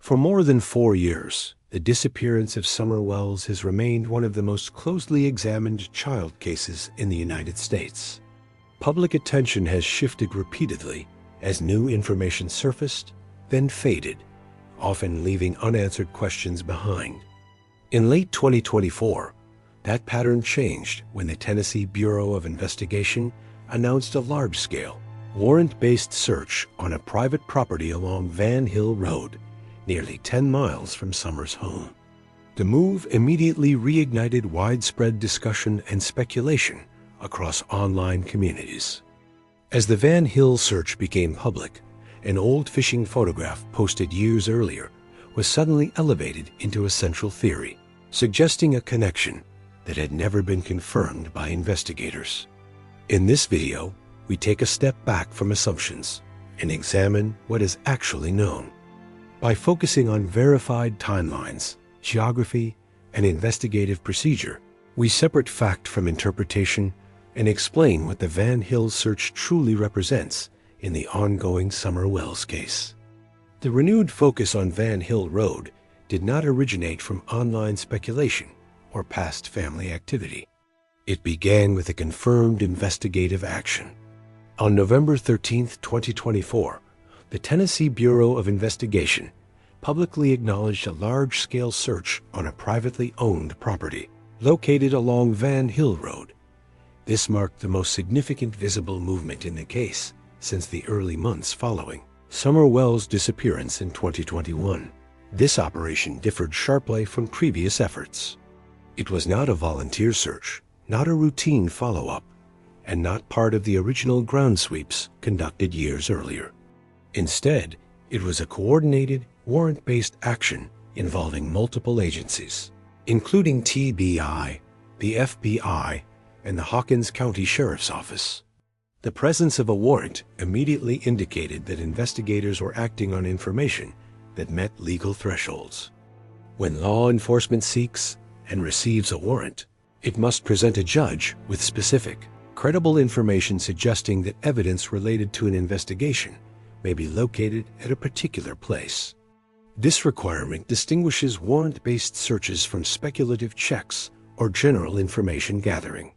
For more than 4 years, the disappearance of Summer Wells has remained one of the most closely examined child cases in the United States. Public attention has shifted repeatedly as new information surfaced, then faded, often leaving unanswered questions behind. In late 2024, that pattern changed when the Tennessee Bureau of Investigation announced a large-scale, warrant-based search on a private property along Van Hill Road, nearly 10 miles from Summer's home. The move immediately reignited widespread discussion and speculation across online communities. As the Van Hill search became public, an old fishing photograph posted years earlier was suddenly elevated into a central theory, suggesting a connection that had never been confirmed by investigators. In this video, we take a step back from assumptions and examine what is actually known. By focusing on verified timelines, geography, and investigative procedure, we separate fact from interpretation and explain what the Van Hill search truly represents in the ongoing Summer Wells case. The renewed focus on Van Hill Road did not originate from online speculation or past family activity. It began with a confirmed investigative action. On November 13, 2024, the Tennessee Bureau of Investigation publicly acknowledged a large-scale search on a privately owned property located along Van Hill Road. This marked the most significant visible movement in the case since the early months following Summer Wells' disappearance in 2021. This operation differed sharply from previous efforts. It was not a volunteer search, not a routine follow-up, and not part of the original ground sweeps conducted years earlier. Instead, it was a coordinated, warrant-based action involving multiple agencies, including TBI, the FBI, and the Hawkins County Sheriff's Office. The presence of a warrant immediately indicated that investigators were acting on information that met legal thresholds. When law enforcement seeks and receives a warrant, it must present a judge with specific, credible information suggesting that evidence related to an investigation may be located at a particular place. This requirement distinguishes warrant-based searches from speculative checks or general information gathering.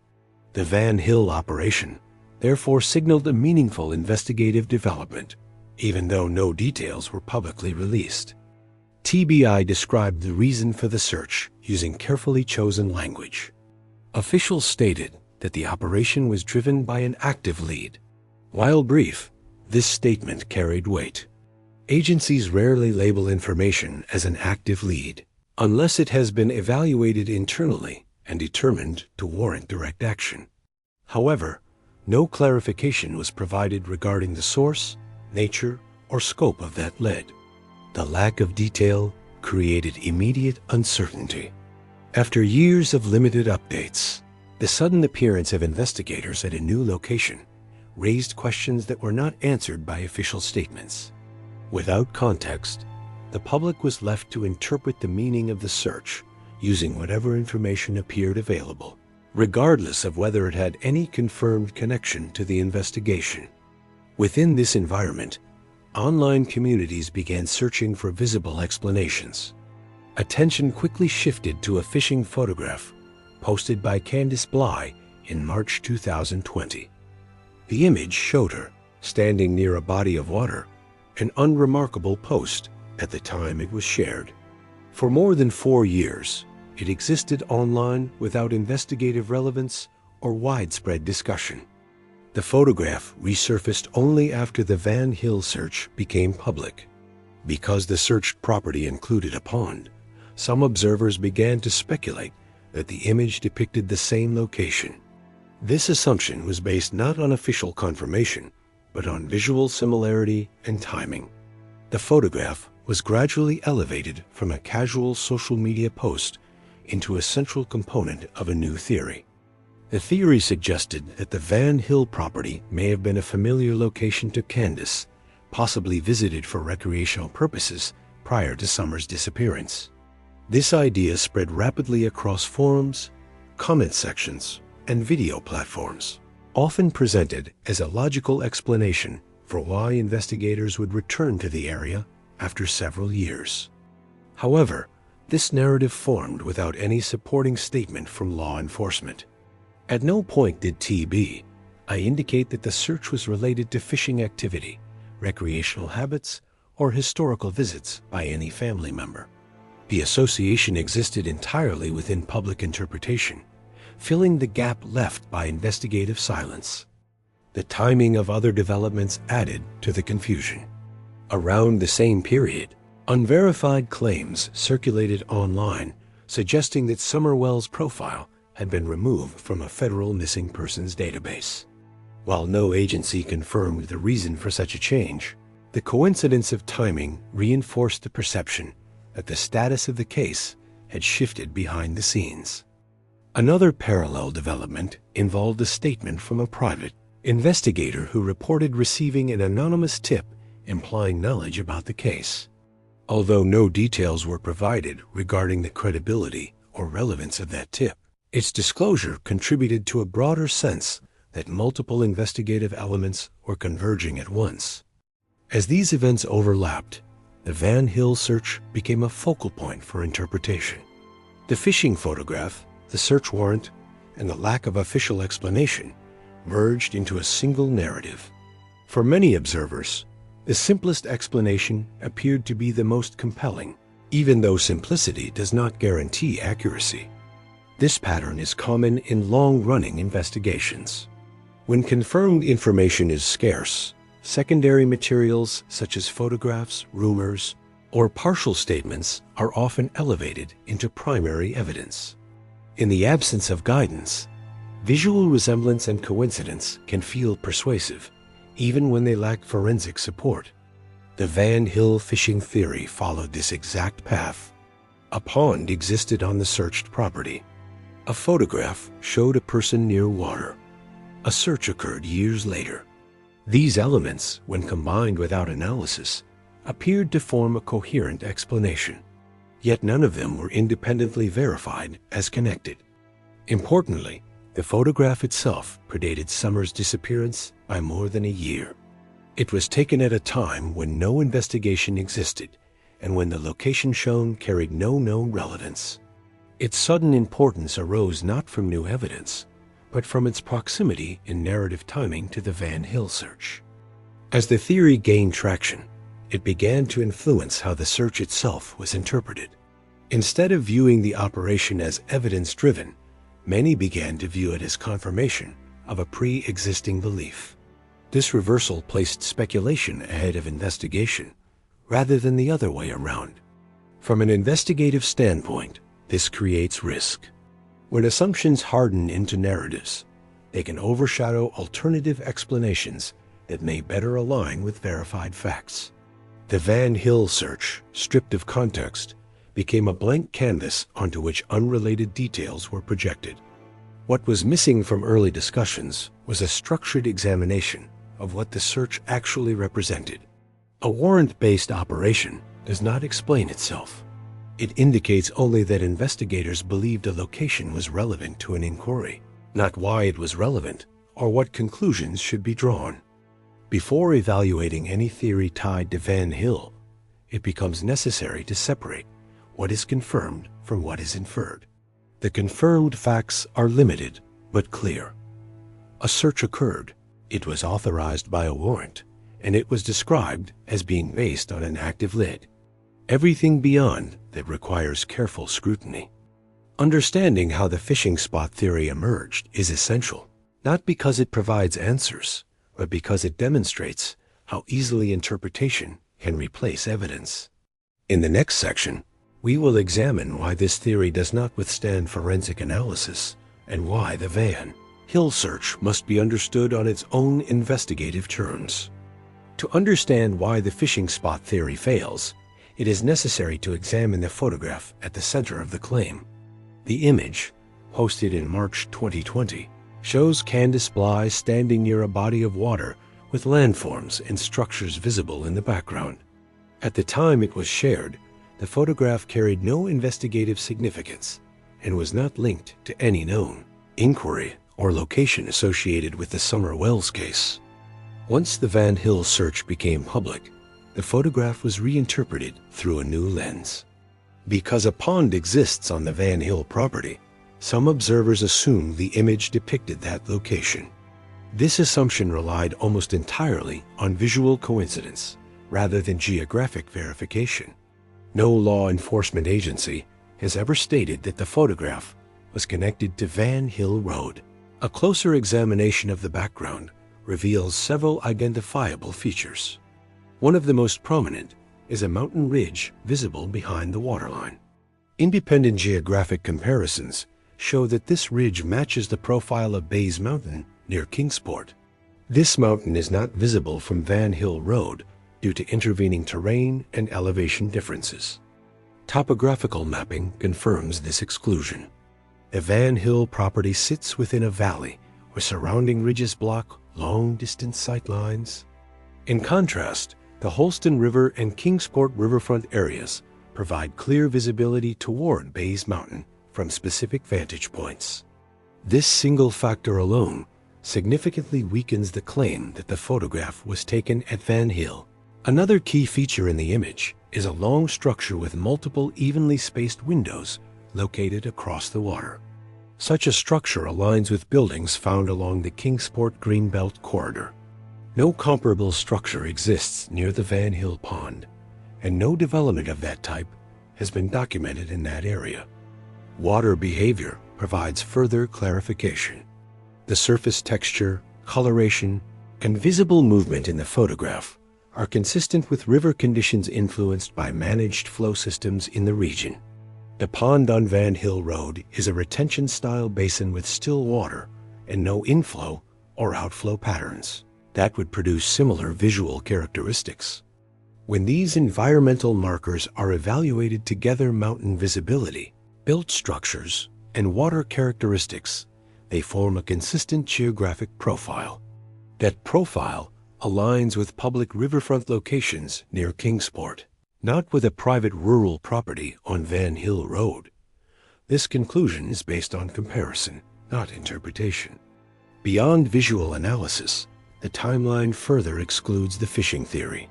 The Van Hill operation therefore signaled a meaningful investigative development, even though no details were publicly released. TBI described the reason for the search using carefully chosen language. Officials stated that the operation was driven by an active lead. While brief, this statement carried weight. Agencies rarely label information as an active lead unless it has been evaluated internally and determined to warrant direct action. However, no clarification was provided regarding the source, nature, or scope of that lead. The lack of detail created immediate uncertainty. After years of limited updates, the sudden appearance of investigators at a new location raised questions that were not answered by official statements. Without context, the public was left to interpret the meaning of the search using whatever information appeared available, regardless of whether it had any confirmed connection to the investigation. Within this environment, online communities began searching for visible explanations. Attention quickly shifted to a fishing photograph posted by Candace Bly in March 2020. The image showed her standing near a body of water, an unremarkable post at the time it was shared. For more than 4 years, it existed online without investigative relevance or widespread discussion. The photograph resurfaced only after the Van Hill search became public. Because the searched property included a pond, some observers began to speculate that the image depicted the same location. This assumption was based not on official confirmation, but on visual similarity and timing. The photograph was gradually elevated from a casual social media post into a central component of a new theory. The theory suggested that the Van Hill property may have been a familiar location to Candace, possibly visited for recreational purposes prior to Summer's disappearance. This idea spread rapidly across forums, comment sections, and video platforms, often presented as a logical explanation for why investigators would return to the area after several years. However, this narrative formed without any supporting statement from law enforcement. At no point did TBI indicate that the search was related to fishing activity, recreational habits, or historical visits by any family member. The association existed entirely within public interpretation, filling the gap left by investigative silence. The timing of other developments added to the confusion. Around the same period, unverified claims circulated online suggesting that Summerwell's profile had been removed from a federal missing persons database. While no agency confirmed the reason for such a change, the coincidence of timing reinforced the perception that the status of the case had shifted behind the scenes. Another parallel development involved a statement from a private investigator who reported receiving an anonymous tip implying knowledge about the case. Although no details were provided regarding the credibility or relevance of that tip, its disclosure contributed to a broader sense that multiple investigative elements were converging at once. As these events overlapped, the Van Hill search became a focal point for interpretation. The fishing photograph, the search warrant, and the lack of official explanation merged into a single narrative. For many observers, the simplest explanation appeared to be the most compelling, even though simplicity does not guarantee accuracy. This pattern is common in long-running investigations. When confirmed information is scarce, secondary materials such as photographs, rumors, or partial statements are often elevated into primary evidence. In the absence of guidance, visual resemblance and coincidence can feel persuasive, even when they lack forensic support. The Van Hill fishing theory followed this exact path. A pond existed on the searched property. A photograph showed a person near water. A search occurred years later. These elements, when combined without analysis, appeared to form a coherent explanation. Yet none of them were independently verified as connected. Importantly, the photograph itself predated Summer's disappearance by more than a year. It was taken at a time when no investigation existed and when the location shown carried no known relevance. Its sudden importance arose not from new evidence, but from its proximity in narrative timing to the Van Hill search. As the theory gained traction, it began to influence how the search itself was interpreted. Instead of viewing the operation as evidence-driven, many began to view it as confirmation of a pre-existing belief. This reversal placed speculation ahead of investigation, rather than the other way around. From an investigative standpoint, this creates risk. When assumptions harden into narratives, they can overshadow alternative explanations that may better align with verified facts. The Van Hill search, stripped of context, became a blank canvas onto which unrelated details were projected. What was missing from early discussions was a structured examination of what the search actually represented. A warrant-based operation does not explain itself. It indicates only that investigators believed a location was relevant to an inquiry, not why it was relevant or what conclusions should be drawn. Before evaluating any theory tied to Van Hill, it becomes necessary to separate what is confirmed from what is inferred. The confirmed facts are limited but clear. A search occurred. It was authorized by a warrant, and it was described as being based on an active lid. Everything beyond that requires careful scrutiny. Understanding how the fishing spot theory emerged is essential, not because it provides answers, but because it demonstrates how easily interpretation can replace evidence. In the next section, we will examine why this theory does not withstand forensic analysis and why the Van Hill search must be understood on its own investigative terms. To understand why the fishing spot theory fails, it is necessary to examine the photograph at the center of the claim. The image, posted in March 2020, shows Candace Bly standing near a body of water with landforms and structures visible in the background. At the time it was shared, the photograph carried no investigative significance and was not linked to any known inquiry or location associated with the Summer Wells case. Once the Van Hill search became public, the photograph was reinterpreted through a new lens. Because a pond exists on the Van Hill property, some observers assumed the image depicted that location. This assumption relied almost entirely on visual coincidence rather than geographic verification. No law enforcement agency has ever stated that the photograph was connected to Van Hill Road. A closer examination of the background reveals several identifiable features. One of the most prominent is a mountain ridge visible behind the waterline. Independent geographic comparisons show that this ridge matches the profile of Bays Mountain near Kingsport. This mountain is not visible from Van Hill Road due to intervening terrain and elevation differences. Topographical mapping confirms this exclusion. The Van Hill property sits within a valley where surrounding ridges block long-distance sight lines. In contrast, the Holston River and Kingsport riverfront areas provide clear visibility toward Bays Mountain from specific vantage points. This single factor alone significantly weakens the claim that the photograph was taken at Van Hill. Another key feature in the image is a long structure with multiple evenly spaced windows located across the water. Such a structure aligns with buildings found along the Kingsport Greenbelt corridor. No comparable structure exists near the Van Hill Pond, and no development of that type has been documented in that area. Water behavior provides further clarification. The surface texture, coloration, and visible movement in the photograph are consistent with river conditions influenced by managed flow systems in the region. The pond on Van Hill Road is a retention-style basin with still water and no inflow or outflow patterns that would produce similar visual characteristics. When these environmental markers are evaluated together, mountain visibility, built structures, and water characteristics, they form a consistent geographic profile. That profile aligns with public riverfront locations near Kingsport, not with a private rural property on Van Hill Road. This conclusion is based on comparison, not interpretation. Beyond visual analysis, the timeline further excludes the fishing theory.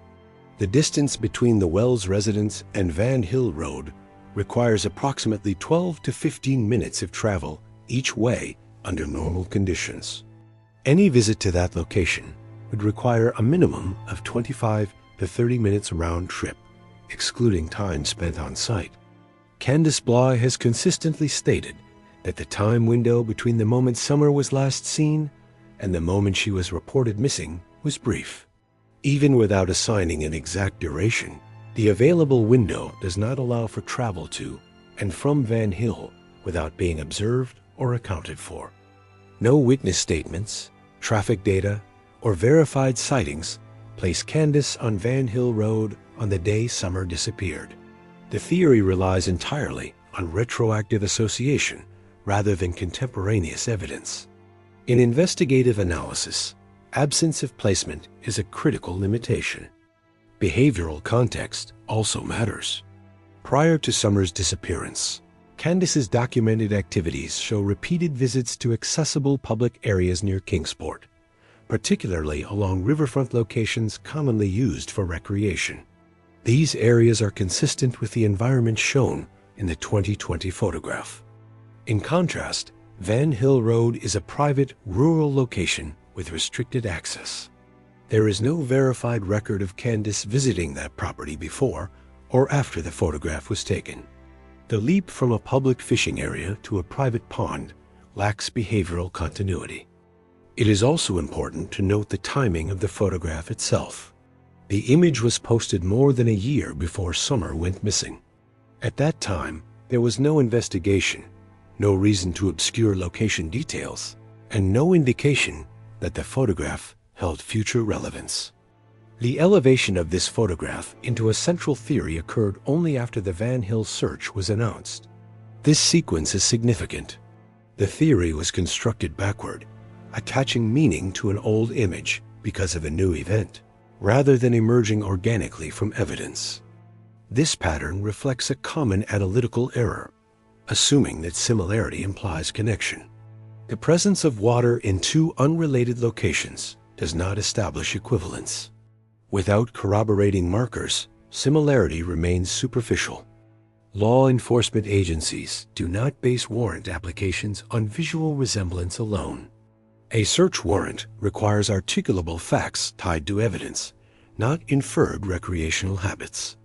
The distance between the Wells residence and Van Hill Road requires approximately 12 to 15 minutes of travel each way under normal conditions. Any visit to that location would require a minimum of 25 to 30 minutes round trip, excluding time spent on site. Candace Bly has consistently stated that the time window between the moment Summer was last seen and the moment she was reported missing was brief. Even without assigning an exact duration, the available window does not allow for travel to and from Van Hill without being observed or accounted for. No witness statements, traffic data, or verified sightings place Candace on Van Hill Road on the day Summer disappeared. The theory relies entirely on retroactive association rather than contemporaneous evidence. In investigative analysis, absence of placement is a critical limitation. Behavioral context also matters. Prior to Summer's disappearance, Candace's documented activities show repeated visits to accessible public areas near Kingsport, particularly along riverfront locations commonly used for recreation. These areas are consistent with the environment shown in the 2020 photograph. In contrast, Van Hill Road is a private, rural location with restricted access. There is no verified record of Candace visiting that property before or after the photograph was taken. The leap from a public fishing area to a private pond lacks behavioral continuity. It is also important to note the timing of the photograph itself. The image was posted more than a year before Summer went missing. At that time, there was no investigation, no reason to obscure location details, and no indication that the photograph held future relevance. The elevation of this photograph into a central theory occurred only after the Van Hill search was announced. This sequence is significant. The theory was constructed backward, attaching meaning to an old image because of a new event, rather than emerging organically from evidence. This pattern reflects a common analytical error, assuming that similarity implies connection. The presence of water in two unrelated locations does not establish equivalence. Without corroborating markers, similarity remains superficial. Law enforcement agencies do not base warrant applications on visual resemblance alone. A search warrant requires articulable facts tied to evidence, not inferred recreational habits.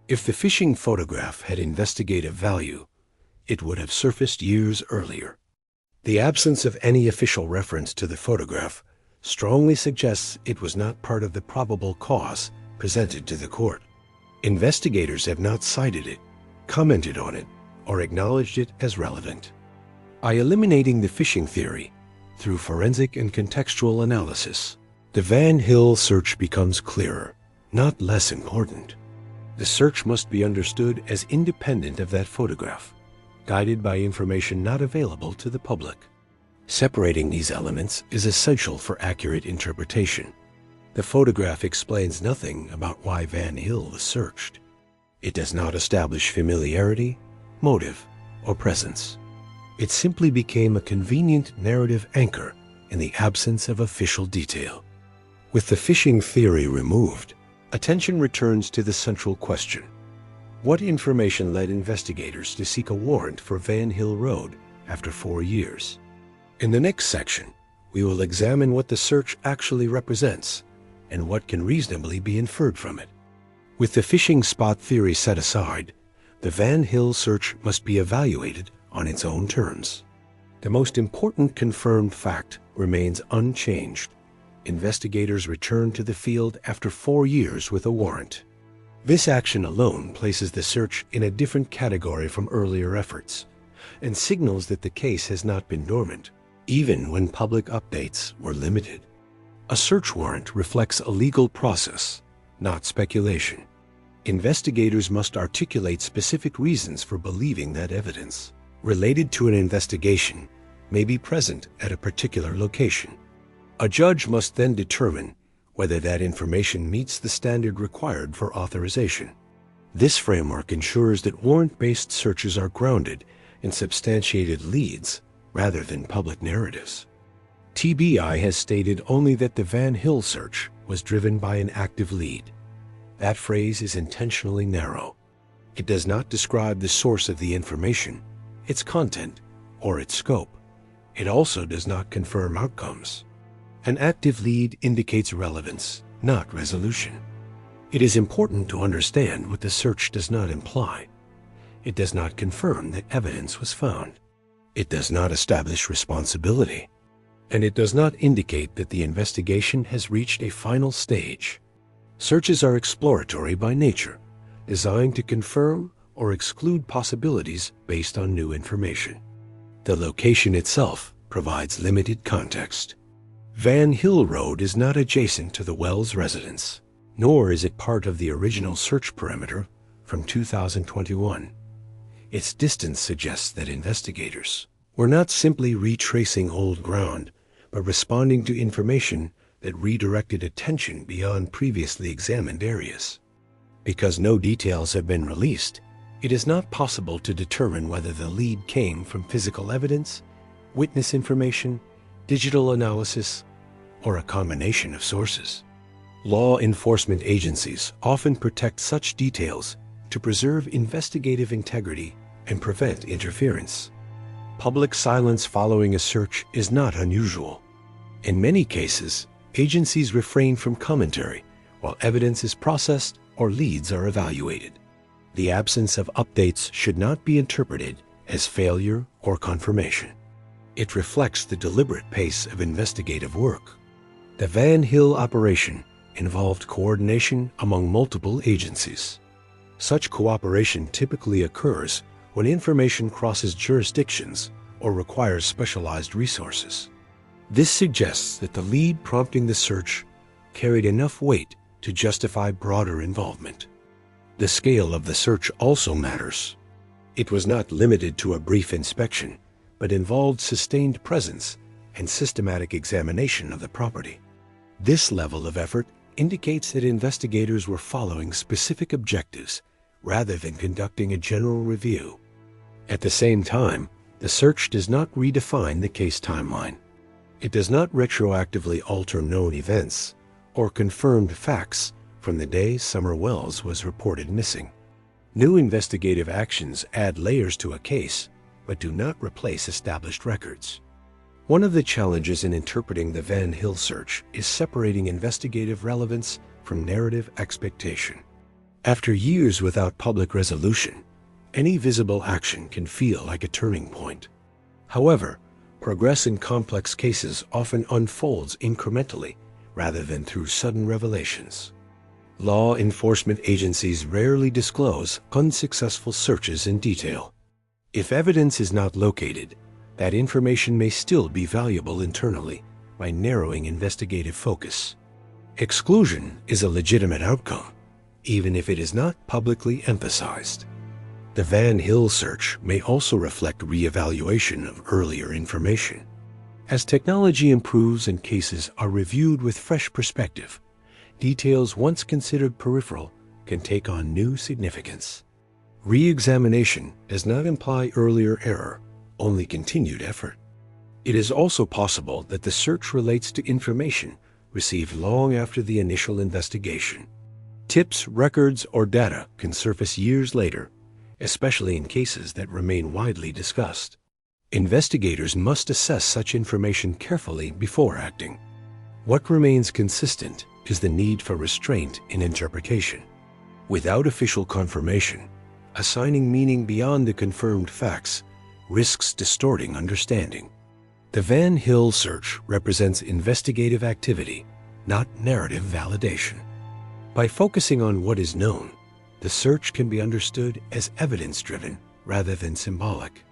If the fishing photograph had investigative value, it would have surfaced years earlier. The absence of any official reference to the photograph strongly suggests it was not part of the probable cause presented to the court. Investigators have not cited it, commented on it, or acknowledged it as relevant. By eliminating the fishing theory through forensic and contextual analysis, the Van Hill search becomes clearer, not less important. The search must be understood as independent of that photograph, guided by information not available to the public. Separating these elements is essential for accurate interpretation. The photograph explains nothing about why Van Hill was searched. It does not establish familiarity, motive, or presence. It simply became a convenient narrative anchor in the absence of official detail. With the fishing theory removed, attention returns to the central question. What information led investigators to seek a warrant for Van Hill Road after 4 years? In the next section, we will examine what the search actually represents and what can reasonably be inferred from it. With the fishing spot theory set aside, the Van Hill search must be evaluated on its own terms. The most important confirmed fact remains unchanged. Investigators return to the field after 4 years with a warrant. This action alone places the search in a different category from earlier efforts and signals that the case has not been dormant, even when public updates were limited. A search warrant reflects a legal process, not speculation. Investigators must articulate specific reasons for believing that evidence related to an investigation may be present at a particular location. A judge must then determine whether that information meets the standard required for authorization. This framework ensures that warrant-based searches are grounded in substantiated leads rather than public narratives. TBI has stated only that the Van Hill search was driven by an active lead. That phrase is intentionally narrow. It does not describe the source of the information, its content, or its scope. It also does not confirm outcomes. An active lead indicates relevance, not resolution. It is important to understand what the search does not imply. It does not confirm that evidence was found. It does not establish responsibility. And it does not indicate that the investigation has reached a final stage. Searches are exploratory by nature, designed to confirm or exclude possibilities based on new information. The location itself provides limited context. Van Hill Road is not adjacent to the Wells residence, nor is it part of the original search perimeter from 2021. Its distance suggests that investigators were not simply retracing old ground, but responding to information that redirected attention beyond previously examined areas. Because no details have been released, it is not possible to determine whether the lead came from physical evidence, witness information, digital analysis, or a combination of sources. Law enforcement agencies often protect such details to preserve investigative integrity and prevent interference. Public silence following a search is not unusual. In many cases, agencies refrain from commentary while evidence is processed or leads are evaluated. The absence of updates should not be interpreted as failure or confirmation. It reflects the deliberate pace of investigative work. The Van Hill operation involved coordination among multiple agencies. Such cooperation typically occurs when information crosses jurisdictions or requires specialized resources. This suggests that the lead prompting the search carried enough weight to justify broader involvement. The scale of the search also matters. It was not limited to a brief inspection, but involved sustained presence and systematic examination of the property. This level of effort indicates that investigators were following specific objectives rather than conducting a general review. At the same time, the search does not redefine the case timeline. It does not retroactively alter known events or confirmed facts from the day Summer Wells was reported missing. New investigative actions add layers to a case, but do not replace established records. One of the challenges in interpreting the Van Hill search is separating investigative relevance from narrative expectation. After years without public resolution, any visible action can feel like a turning point. However, progress in complex cases often unfolds incrementally rather than through sudden revelations. Law enforcement agencies rarely disclose unsuccessful searches in detail. If evidence is not located, that information may still be valuable internally by narrowing investigative focus. Exclusion is a legitimate outcome, even if it is not publicly emphasized. The Van Hill search may also reflect re-evaluation of earlier information. As technology improves and cases are reviewed with fresh perspective, details once considered peripheral can take on new significance. Re-examination does not imply earlier error, only continued effort. It is also possible that the search relates to information received long after the initial investigation. Tips, records, or data can surface years later, especially in cases that remain widely discussed. Investigators must assess such information carefully before acting. What remains consistent is the need for restraint in interpretation. Without official confirmation, assigning meaning beyond the confirmed facts risks distorting understanding. The Van Hill search represents investigative activity, not narrative validation. By focusing on what is known, the search can be understood as evidence-driven rather than symbolic.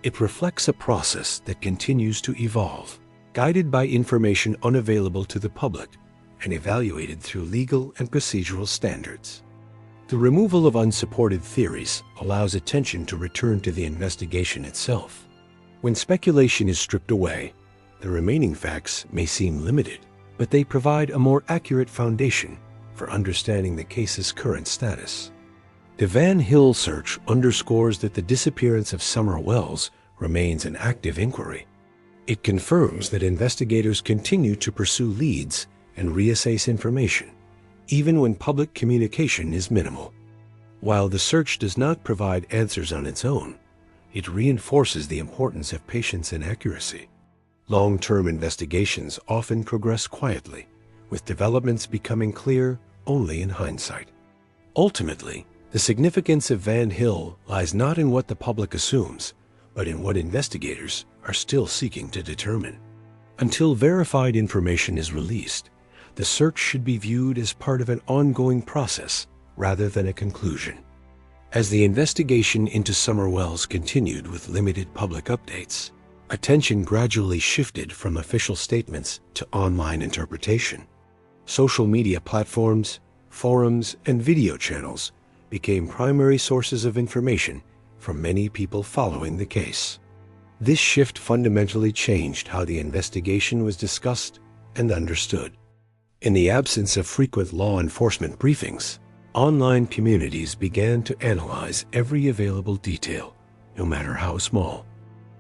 It reflects a process that continues to evolve, guided by information unavailable to the public and evaluated through legal and procedural standards. The removal of unsupported theories allows attention to return to the investigation itself. When speculation is stripped away, the remaining facts may seem limited, but they provide a more accurate foundation for understanding the case's current status. The Van Hill search underscores that the disappearance of Summer Wells remains an active inquiry. It confirms that investigators continue to pursue leads and reassess information, even when public communication is minimal. While the search does not provide answers on its own, it reinforces the importance of patience and accuracy. Long-term investigations often progress quietly, with developments becoming clear only in hindsight. Ultimately, the significance of Van Hill lies not in what the public assumes, but in what investigators are still seeking to determine. Until verified information is released, the search should be viewed as part of an ongoing process rather than a conclusion. As the investigation into Summer Wells continued with limited public updates, attention gradually shifted from official statements to online interpretation. Social media platforms, forums, and video channels became primary sources of information for many people following the case. This shift fundamentally changed how the investigation was discussed and understood. In the absence of frequent law enforcement briefings, online communities began to analyze every available detail, no matter how small.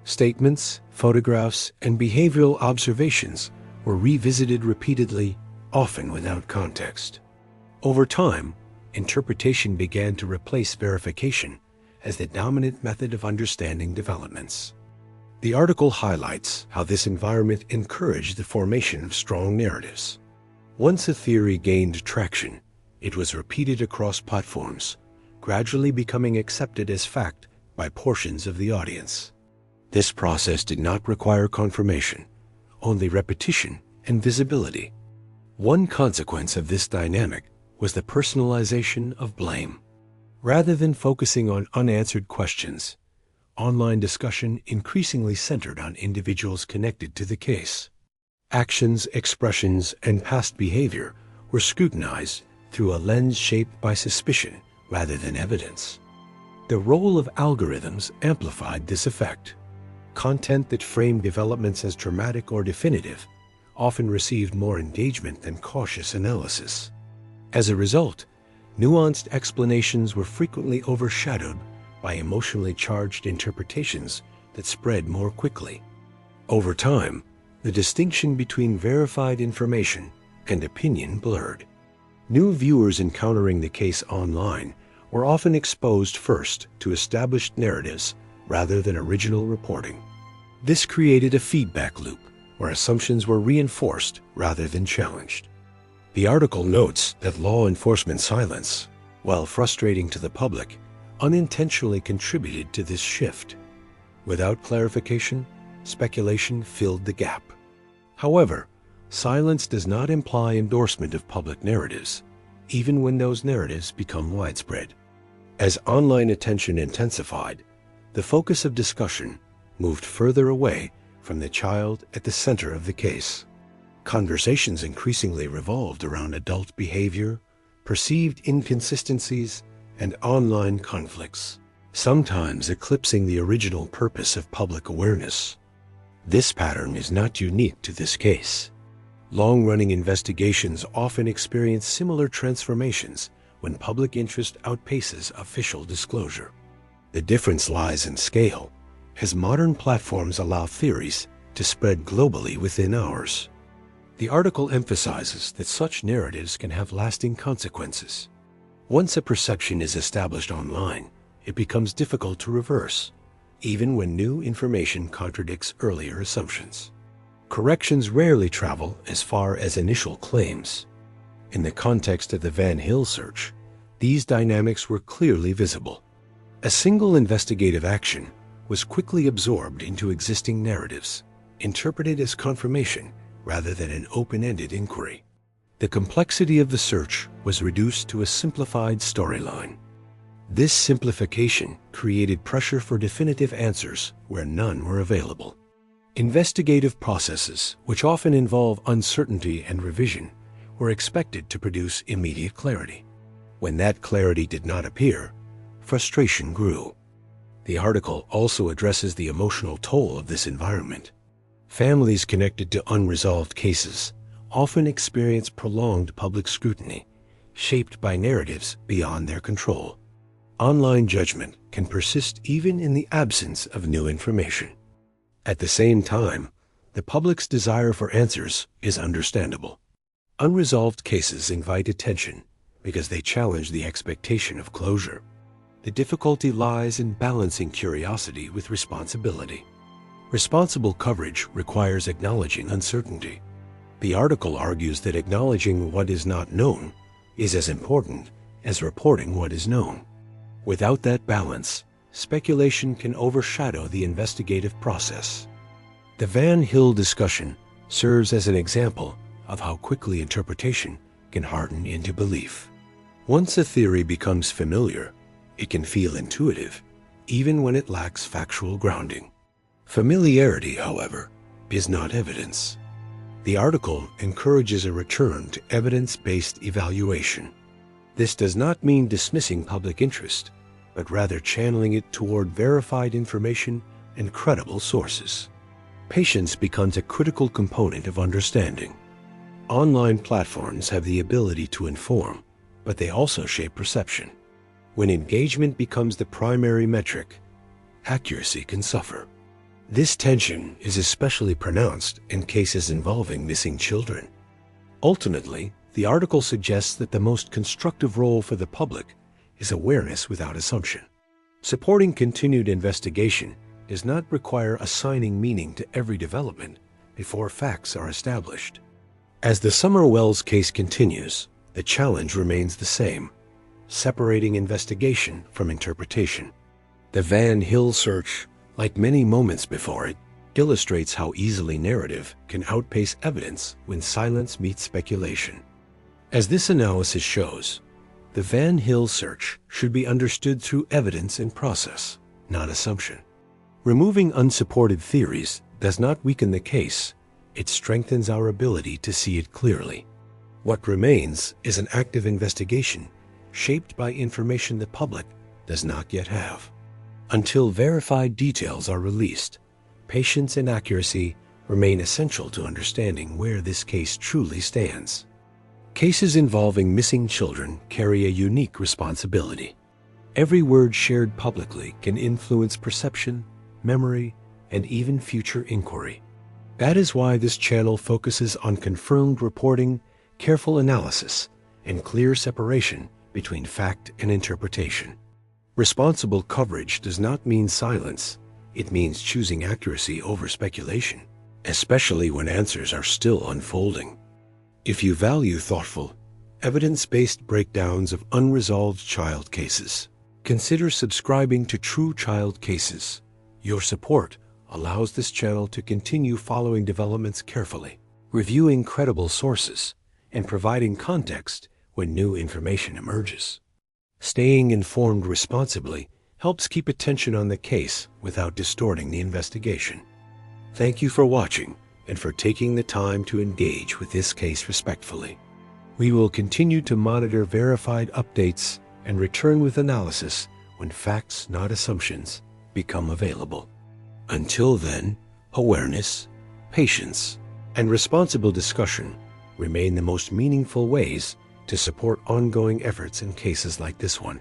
Statements, photographs, and behavioral observations were revisited repeatedly, often without context. Over time, interpretation began to replace verification as the dominant method of understanding developments. The article highlights how this environment encouraged the formation of strong narratives. Once a theory gained traction, it was repeated across platforms, gradually becoming accepted as fact by portions of the audience. This process did not require confirmation, only repetition and visibility. One consequence of this dynamic was the personalization of blame. Rather than focusing on unanswered questions, online discussion increasingly centered on individuals connected to the case. Actions, expressions, and past behavior were scrutinized through a lens shaped by suspicion rather than evidence. The role of algorithms amplified this effect. Content that framed developments as dramatic or definitive often received more engagement than cautious analysis. As a result, nuanced explanations were frequently overshadowed by emotionally charged interpretations that spread more quickly. Over time, the distinction between verified information and opinion blurred. New viewers encountering the case online were often exposed first to established narratives rather than original reporting. This created a feedback loop where assumptions were reinforced rather than challenged. The article notes that law enforcement silence, while frustrating to the public, unintentionally contributed to this shift. Without clarification, speculation filled the gap. However, silence does not imply endorsement of public narratives, even when those narratives become widespread. As online attention intensified, the focus of discussion moved further away from the child at the center of the case. Conversations increasingly revolved around adult behavior, perceived inconsistencies, and online conflicts, sometimes eclipsing the original purpose of public awareness. This pattern is not unique to this case. Long-running investigations often experience similar transformations when public interest outpaces official disclosure. The difference lies in scale, as modern platforms allow theories to spread globally within hours. The article emphasizes that such narratives can have lasting consequences. Once a perception is established online, it becomes difficult to reverse, even when new information contradicts earlier assumptions. Corrections rarely travel as far as initial claims. In the context of the Van Hill search, these dynamics were clearly visible. A single investigative action was quickly absorbed into existing narratives, interpreted as confirmation rather than an open-ended inquiry. The complexity of the search was reduced to a simplified storyline. This simplification created pressure for definitive answers where none were available. Investigative processes, which often involve uncertainty and revision, were expected to produce immediate clarity. When that clarity did not appear, frustration grew. The article also addresses the emotional toll of this environment. Families connected to unresolved cases often experience prolonged public scrutiny, shaped by narratives beyond their control. Online judgment can persist even in the absence of new information. At the same time, the public's desire for answers is understandable. Unresolved cases invite attention because they challenge the expectation of closure. The difficulty lies in balancing curiosity with responsibility. Responsible coverage requires acknowledging uncertainty. The article argues that acknowledging what is not known is as important as reporting what is known. Without that balance, speculation can overshadow the investigative process. The Van Hill discussion serves as an example of how quickly interpretation can harden into belief. Once a theory becomes familiar, it can feel intuitive, even when it lacks factual grounding. Familiarity, however, is not evidence. The article encourages a return to evidence-based evaluation. This does not mean dismissing public interest, but rather channeling it toward verified information and credible sources. Patience becomes a critical component of understanding. Online platforms have the ability to inform, but they also shape perception. When engagement becomes the primary metric, accuracy can suffer. This tension is especially pronounced in cases involving missing children. Ultimately, the article suggests that the most constructive role for the public is awareness without assumption. Supporting continued investigation does not require assigning meaning to every development before facts are established. As the Summer Wells case continues, the challenge remains the same: separating investigation from interpretation. The Van Hill search, like many moments before it, illustrates how easily narrative can outpace evidence when silence meets speculation. As this analysis shows, the Van Hill search should be understood through evidence and process, not assumption. Removing unsupported theories does not weaken the case, it strengthens our ability to see it clearly. What remains is an active investigation shaped by information the public does not yet have. Until verified details are released, patience and accuracy remain essential to understanding where this case truly stands. Cases involving missing children carry a unique responsibility. Every word shared publicly can influence perception, memory, and even future inquiry. That is why this channel focuses on confirmed reporting, careful analysis, and clear separation between fact and interpretation. Responsible coverage does not mean silence. It means choosing accuracy over speculation, especially when answers are still unfolding. If you value thoughtful, evidence-based breakdowns of unresolved child cases, consider subscribing to True Child Cases. Your support allows this channel to continue following developments carefully, reviewing credible sources, and providing context when new information emerges. Staying informed responsibly helps keep attention on the case without distorting the investigation. Thank you for watching and for taking the time to engage with this case respectfully. We will continue to monitor verified updates and return with analysis when facts, not assumptions, become available. Until then, awareness, patience, and responsible discussion remain the most meaningful ways to support ongoing efforts in cases like this one.